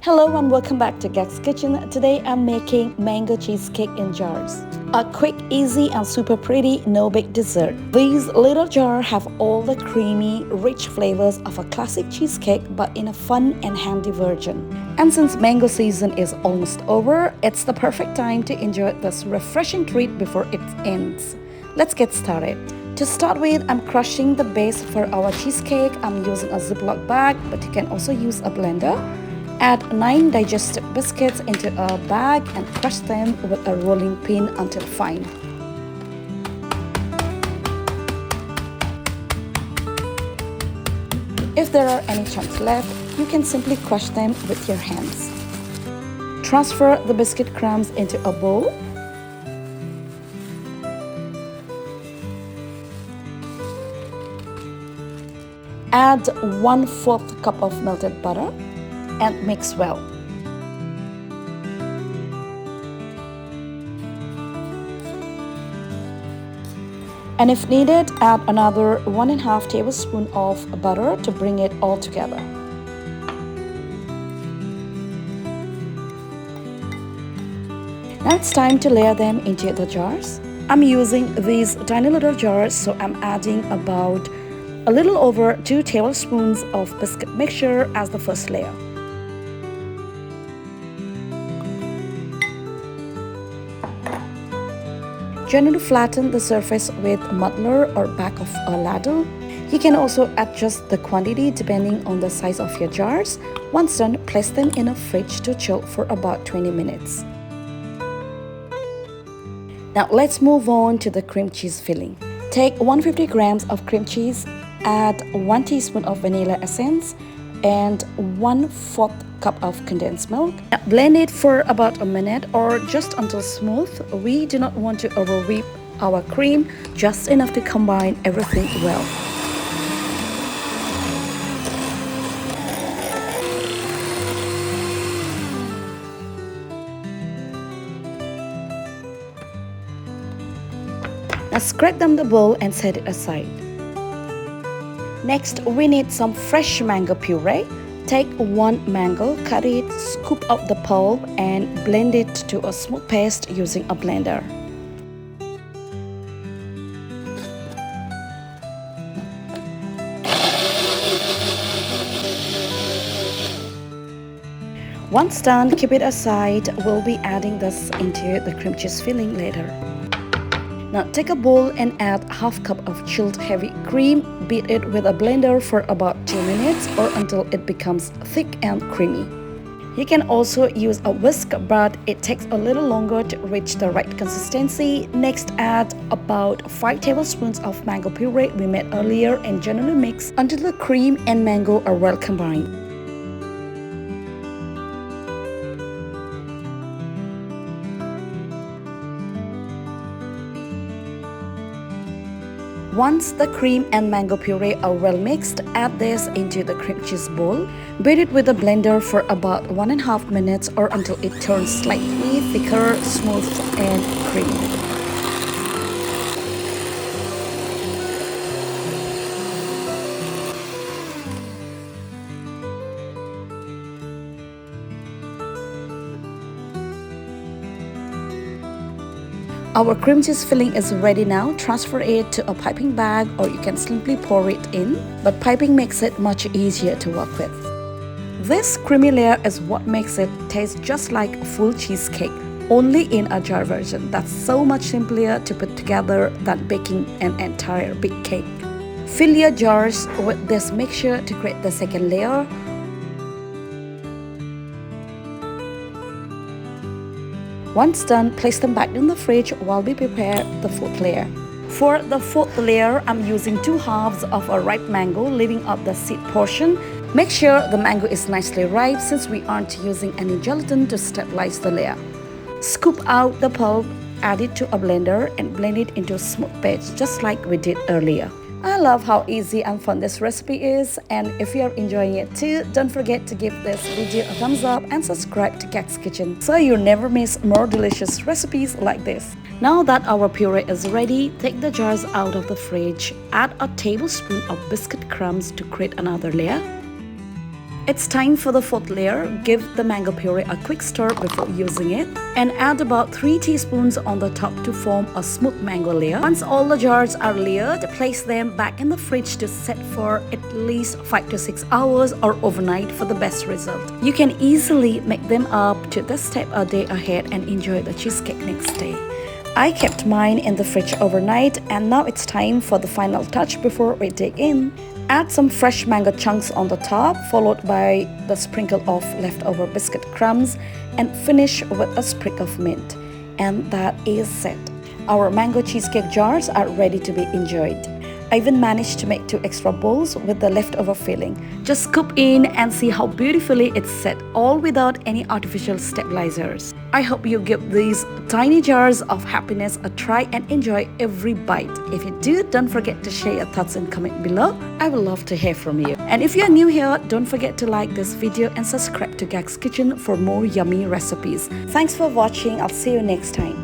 Hello and welcome back to Gags Kitchen. Today I'm making mango cheesecake in jars. A quick, easy and super pretty no-bake dessert. These little jars have all the creamy, rich flavors of a classic cheesecake but in a fun and handy version. And since mango season is almost over, it's the perfect time to enjoy this refreshing treat before it ends. Let's get started. To start with, I'm crushing the base for our cheesecake. I'm using a Ziploc bag, but you can also use a blender. Add 9 digestive biscuits into a bag and crush them with a rolling pin until fine. If there are any chunks left, you can simply crush them with your hands. Transfer the biscuit crumbs into a bowl. Add 1/4 cup of melted butter and mix well. And if needed, add another 1½ tablespoon of butter to bring it all together. Now it's time to layer them into the jars. I'm using these tiny little jars, so I'm adding about a little over 2 tablespoons of biscuit mixture as the first layer. Gently flatten the surface with a muddler or back of a ladle. You can also adjust the quantity depending on the size of your jars. Once done, place them in a fridge to chill for about 20 minutes. Now let's move on to the cream cheese filling. Take 150 grams of cream cheese, add 1 teaspoon of vanilla essence and 1/4 cup of condensed milk. Now, blend it for about a minute or just until smooth. We do not want to over whip our cream, just enough to combine everything well. Now scrape down the bowl and set it aside. Next, we need some fresh mango puree. Take 1 mango, cut it, scoop out the pulp and blend it to a smooth paste using a blender. Once done, keep it aside. We'll be adding this into the cream cheese filling later. Now take a bowl and add ½ cup of chilled heavy cream. Beat it with a blender for about 2 minutes or until it becomes thick and creamy. You can also use a whisk, but it takes a little longer to reach the right consistency. Next, add about 5 tablespoons of mango puree we made earlier and gently mix until the cream and mango are well combined. Once the cream and mango puree are well mixed, add this into the cream cheese bowl. Beat it with a blender for about 1½ minutes or until it turns slightly thicker, smooth, and creamy. Our cream cheese filling is ready now. Transfer it to a piping bag or you can simply pour it in, but piping makes it much easier to work with. This creamy layer is what makes it taste just like a full cheesecake, only in a jar version. That's so much simpler to put together than baking an entire big cake. Fill your jars with this mixture to create the second layer. Once done, place them back in the fridge while we prepare the 4th layer. For the 4th layer, I'm using 2 halves of a ripe mango, leaving out the seed portion. Make sure the mango is nicely ripe since we aren't using any gelatin to stabilize the layer. Scoop out the pulp, add it to a blender and blend it into a smooth paste just like we did earlier. I love how easy and fun this recipe is, and if you're enjoying it too, don't forget to give this video a thumbs up and subscribe to Gags Kitchen so you never miss more delicious recipes like this. Now that our puree is ready, take the jars out of the fridge. Add a tablespoon of biscuit crumbs to create another layer. It's time for the fourth layer. Give the mango puree a quick stir before using it and add about 3 teaspoons on the top to form a smooth mango layer. Once all the jars are layered, place them back in the fridge to set for at least 5 to 6 hours or overnight for the best result. You can easily make them up to this step a day ahead and enjoy the cheesecake next day. I kept mine in the fridge overnight, and now it's time for the final touch before we dig in. Add some fresh mango chunks on the top, followed by the sprinkle of leftover biscuit crumbs, and finish with a sprig of mint. And that is it. Our mango cheesecake jars are ready to be enjoyed. I even managed to make 2 extra bowls with the leftover filling. Just scoop in and see how beautifully it's set, all without any artificial stabilizers. I hope you give these tiny jars of happiness a try and enjoy every bite. If you do, don't forget to share your thoughts and comment below. I would love to hear from you. And if you're new here, don't forget to like this video and subscribe to Gags Kitchen for more yummy recipes. Thanks for watching. I'll see you next time.